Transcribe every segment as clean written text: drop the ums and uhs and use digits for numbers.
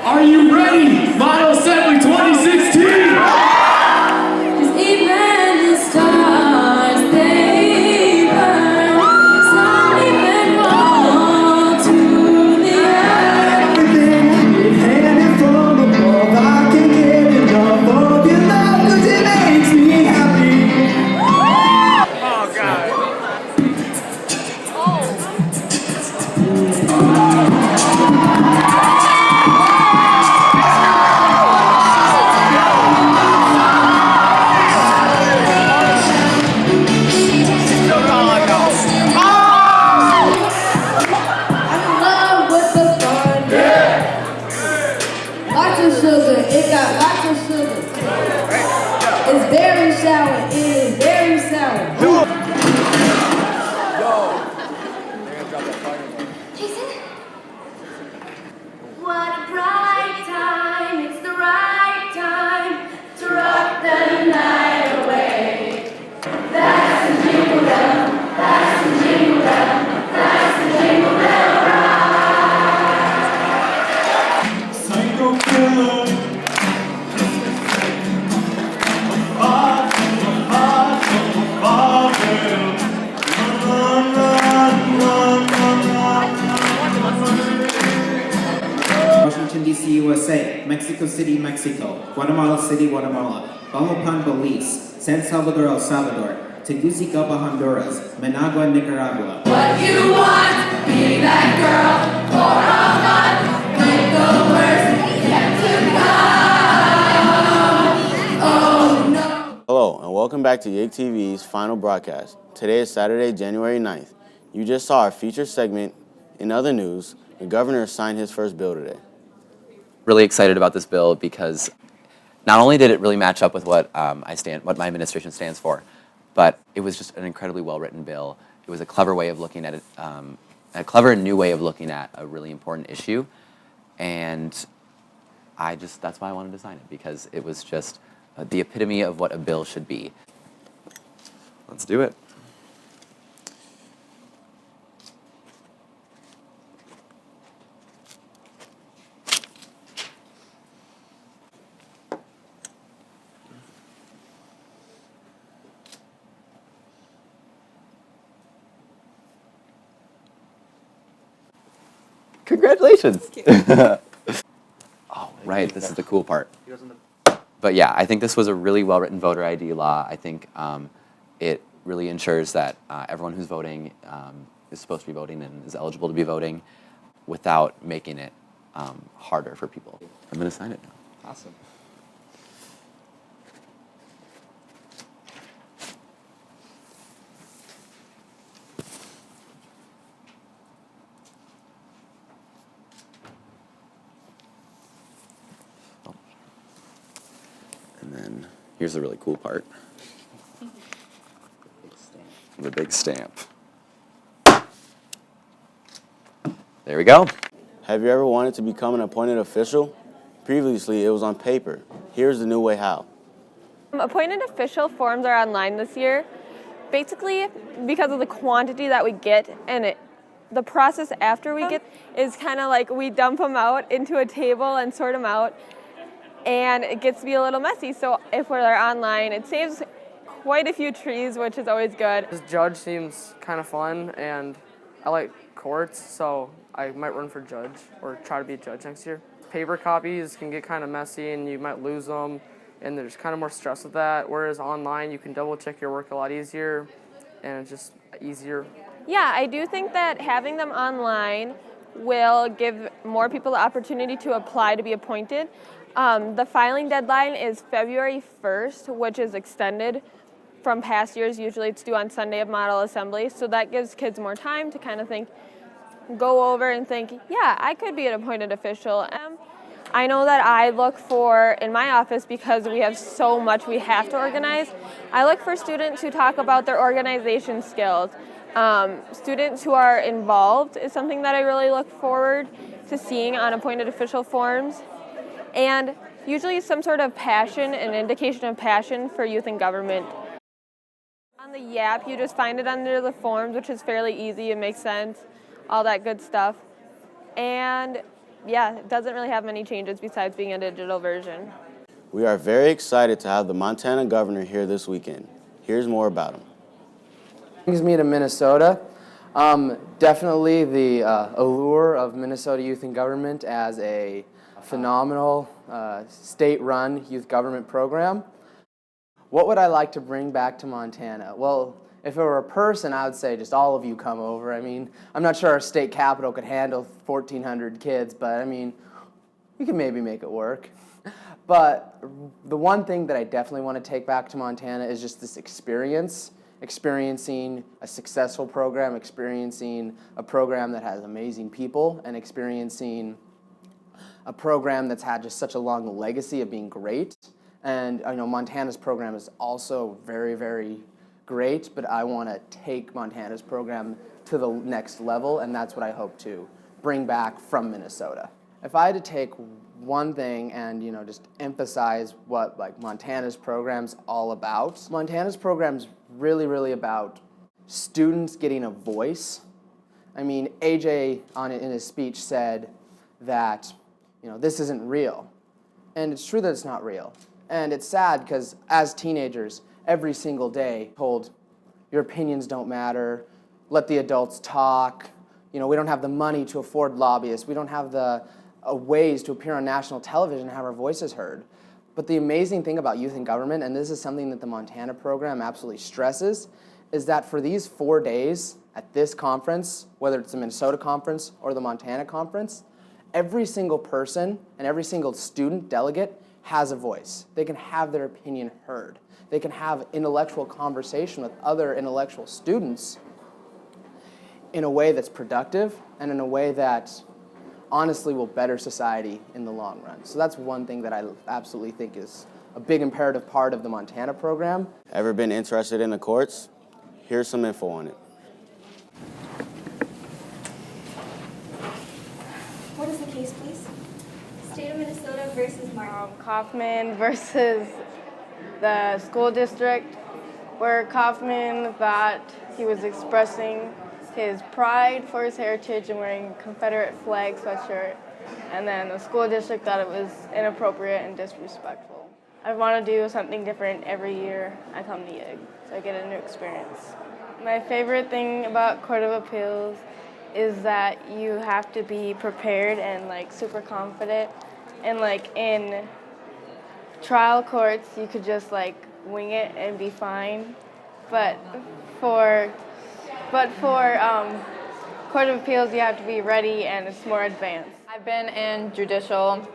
Are you ready? Model Assembly 2016! Cause even the stars, they burn. Some even fall to the earth. Everything handed from above, I can't get enough of your love, cause it makes me happy. Oh, God. Lots of sugar, it got lots of sugar. It's very sour, it is very sour. Jason? What a bright time, it's the right time to rock the night away. That's the jingle bell, that's the jingle bell, that's the jingle bell ride. Psycho killer. Washington, D.C., USA, Mexico City, Mexico, Guatemala City, Guatemala, Balopan, Belize, San Salvador, El Salvador, Tegucigalpa, Honduras, Managua, Nicaragua. What you want, be that girl for a month, make the worst yet to come. Oh no. Hello, and welcome back to YIG TV's final broadcast. Today is Saturday, January 9th. You just saw our featured segment. In other news, the governor signed his first bill today. Really excited about this bill because not only did it really match up with what what my administration stands for, but it was just an incredibly well-written bill. It was a clever way of looking at it, a clever and new way of looking at a really important issue, and that's why I wanted to sign it, because it was just the epitome of what a bill should be. Let's do it. Congratulations! Oh, right, this is the cool part. But yeah, I think this was a really well-written voter ID law. I think it really ensures that everyone who's voting is supposed to be voting and is eligible to be voting without making it harder for people. I'm going to sign it now. Awesome. And then here's the really cool part. The big stamp. There we go. Have you ever wanted to become an appointed official? Previously, it was on paper. Here's the new way how. Appointed official forms are online this year, basically because of the quantity that we get, and the process after we get is kind of like we dump them out into a table and sort them out, and it gets to be a little messy. So if we're online, it saves quite a few trees, which is always good. This judge seems kind of fun, and I like courts, so I might run for judge or try to be a judge next year. Paper copies can get kind of messy and you might lose them, and there's kind of more stress with that, whereas online you can double check your work a lot easier and it's just easier. Yeah, I do think that having them online will give more people the opportunity to apply to be appointed. The filing deadline is February 1st, which is extended from past years. Usually it's due on Sunday of Model Assembly, so that gives kids more time to kind of go over and think, yeah, I could be an appointed official. I know that I look for, in my office, because we have so much we have to organize, I look for students who talk about their organization skills. Students who are involved is something that I really look forward to seeing on appointed official forms. And usually some sort of passion, an indication of passion for youth and government. On the YAP, you just find it under the forms, which is fairly easy, it makes sense, all that good stuff. And yeah, it doesn't really have many changes besides being a digital version. We are very excited to have the Montana governor here this weekend. Here's more about him. Brings me to Minnesota. Definitely the allure of Minnesota youth in government as a phenomenal state-run youth government program. What would I like to bring back to Montana? Well, if it were a person, I would say just all of you come over. I mean, I'm not sure our state capital could handle 1,400 kids, but I mean, we can maybe make it work. But the one thing that I definitely want to take back to Montana is just this experience, experiencing a successful program, experiencing a program that has amazing people, and experiencing a program that's had just such a long legacy of being great. And I know Montana's program is also very, very great, but I want to take Montana's program to the next level, and that's what I hope to bring back from Minnesota. If I had to take one thing and just emphasize what Montana's program's all about, Montana's program's really about students getting a voice. I mean, AJ in his speech said that this isn't real, and it's true that it's not real. And it's sad because as teenagers, every single day told, your opinions don't matter, let the adults talk, we don't have the money to afford lobbyists, we don't have the ways to appear on national television and have our voices heard. But the amazing thing about youth in government, and this is something that the Montana program absolutely stresses, is that for these 4 days at this conference, whether it's the Minnesota conference or the Montana conference, every single person and every single student delegate has a voice. They can have their opinion heard. They can have intellectual conversation with other intellectual students in a way that's productive and in a way that honestly will better society in the long run. So that's one thing that I absolutely think is a big imperative part of the Montana program. Ever been interested in the courts? Here's some info on it. What is the case, please? State of Minnesota versus Martin. Kaufman versus the school district, where Kaufman thought he was expressing his pride for his heritage and wearing a Confederate flag sweatshirt, and then the school district thought it was inappropriate and disrespectful. I want to do something different every year I come to YIG, so I get a new experience. My favorite thing about Court of Appeals is that you have to be prepared and super confident, and in trial courts you could just wing it and be fine, but for Court of Appeals you have to be ready and it's more advanced. I've been in judicial,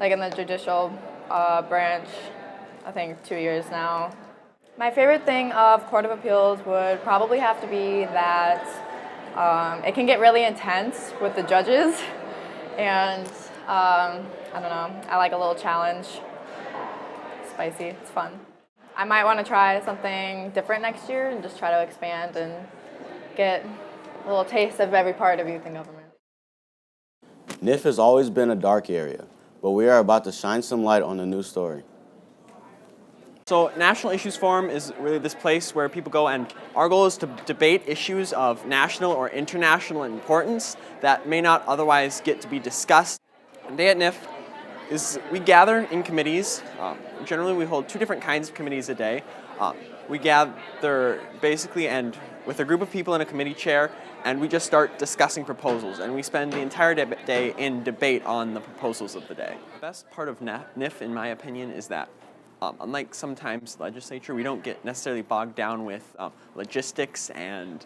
in the judicial branch, I think 2 years now. My favorite thing of Court of Appeals would probably have to be that it can get really intense with the judges, and I don't know, I like a little challenge. Spicy, it's fun. I might want to try something different next year and just try to expand and get a little taste of every part of youth in government. NIF has always been a dark area, but we are about to shine some light on a new story. So National Issues Forum is really this place where people go, and our goal is to debate issues of national or international importance that may not otherwise get to be discussed. And Day at NIF is we gather in committees. Generally we hold 2 different kinds of committees a day. We gather basically and with a group of people in a committee chair, and we just start discussing proposals, and we spend the entire day in debate on the proposals of the day. The best part of NIF, in my opinion, is that unlike sometimes legislature, we don't get necessarily bogged down with logistics and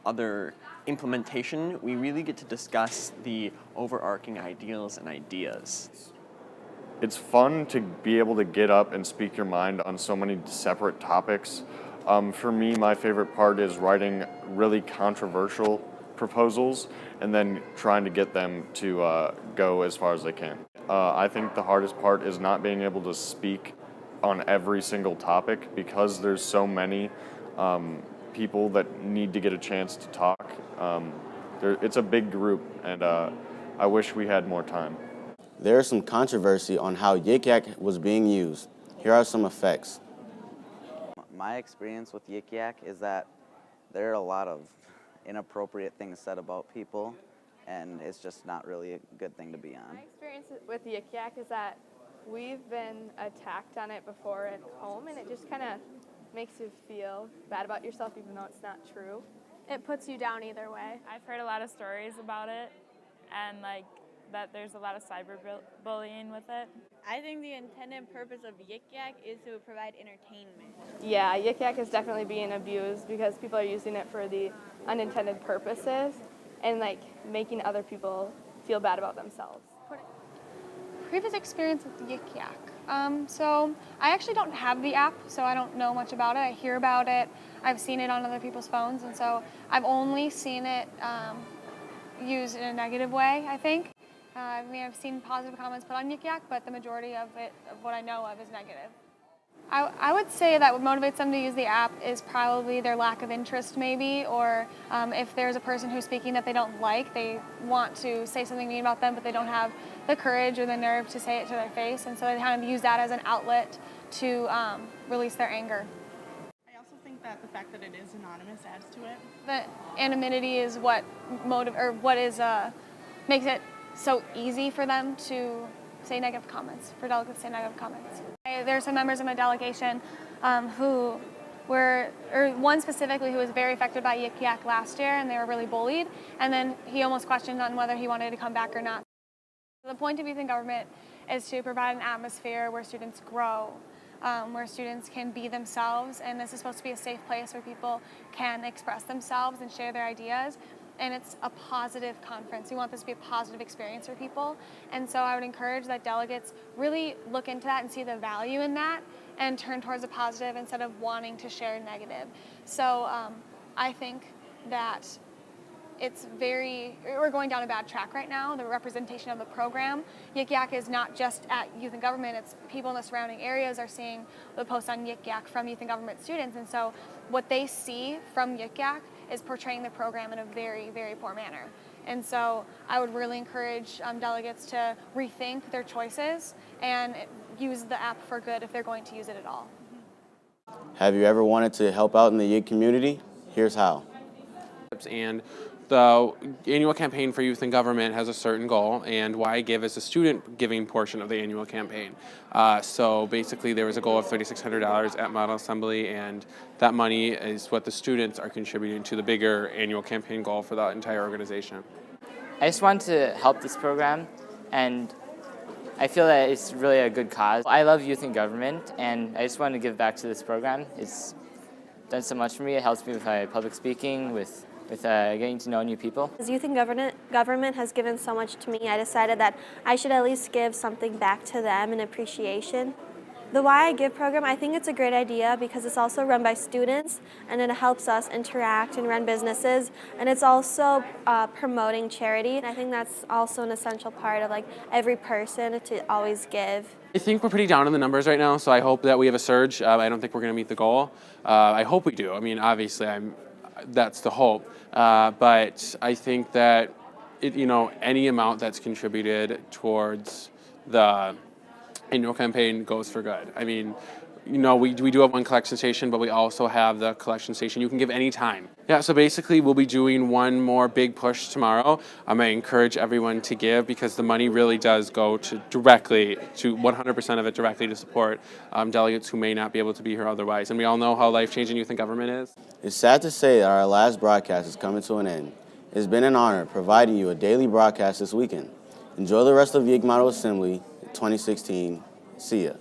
other implementation. We really get to discuss the overarching ideals and ideas. It's fun to be able to get up and speak your mind on so many separate topics. For me, my favorite part is writing really controversial proposals and then trying to get them to go as far as they can. I think the hardest part is not being able to speak on every single topic because there's so many people that need to get a chance to talk. It's a big group, and I wish we had more time. There is some controversy on how YIG was being used. Here are some effects. My experience with YIG is that there are a lot of inappropriate things said about people, and it's just not really a good thing to be on. My experience with Yik Yak is that we've been attacked on it before at home, and it just kind of makes you feel bad about yourself even though it's not true. It puts you down either way. I've heard a lot of stories about it, and like that there's a lot of cyberbullying with it. I think the intended purpose of Yik Yak is to provide entertainment. Yeah, Yik Yak is definitely being abused because people are using it for the unintended purposes and like making other people feel bad about themselves. Previous experience with Yik Yak. So I actually don't have the app, so I don't know much about it. I hear about it. I've seen it on other people's phones, and so I've only seen it used in a negative way, I think. I mean, I've seen positive comments put on Yik Yak, but the majority of it, of what I know of, is negative. I would say that what motivates them to use the app is probably their lack of interest maybe, or if there's a person who's speaking that they don't like, they want to say something mean about them, but they don't have the courage or the nerve to say it to their face, and so they kind of use that as an outlet to release their anger. I also think that the fact that it is anonymous adds to it. The anonymity is what makes it so easy for them to say negative comments, for delegates to say negative comments. There are some members of my delegation who were, or one specifically who was very affected by Yik Yak last year, and they were really bullied, and then he almost questioned on whether he wanted to come back or not. The point of youth in government is to provide an atmosphere where students grow, where students can be themselves, and this is supposed to be a safe place where people can express themselves and share their ideas. And it's a positive conference. We want this to be a positive experience for people. And so I would encourage that delegates really look into that and see the value in that and turn towards the positive instead of wanting to share negative. So I think that we're going down a bad track right now, the representation of the program. Yik Yak is not just at Youth in Government, it's people in the surrounding areas are seeing the posts on Yik Yak from Youth in Government students. And so what they see from Yik Yak is portraying the program in a very, very poor manner. And so I would really encourage delegates to rethink their choices and use the app for good if they're going to use it at all. Have you ever wanted to help out in the YIG community? Here's how. And the annual campaign for youth in government has a certain goal, and YIG Give is a student giving portion of the annual campaign. So basically there was a goal of $3,600 at Model Assembly, and that money is what the students are contributing to the bigger annual campaign goal for the entire organization. I just want to help this program, and I feel that it's really a good cause. I love youth in government, and I just want to give back to this program. It's done so much for me. It helps me with my public speaking, with getting to know new people. As Youth in Government has given so much to me, I decided that I should at least give something back to them in appreciation. The YIG Give program, I think it's a great idea because it's also run by students, and it helps us interact and run businesses, and it's also promoting charity. And I think that's also an essential part of every person to always give. I think we're pretty down in the numbers right now, so I hope that we have a surge. I don't think we're going to meet the goal. I hope we do. I mean, obviously, that's the hope. But I think that any amount that's contributed towards the annual campaign goes for good. I mean, we do have one collection station, but we also have the collection station you can give any time. Yeah, so basically we'll be doing one more big push tomorrow. I encourage everyone to give because the money really does go directly to 100% of it directly to support delegates who may not be able to be here otherwise. And we all know how life-changing youth in government is. It's sad to say that our last broadcast is coming to an end. It's been an honor providing you a daily broadcast this weekend. Enjoy the rest of YIG Model Assembly 2016. See ya.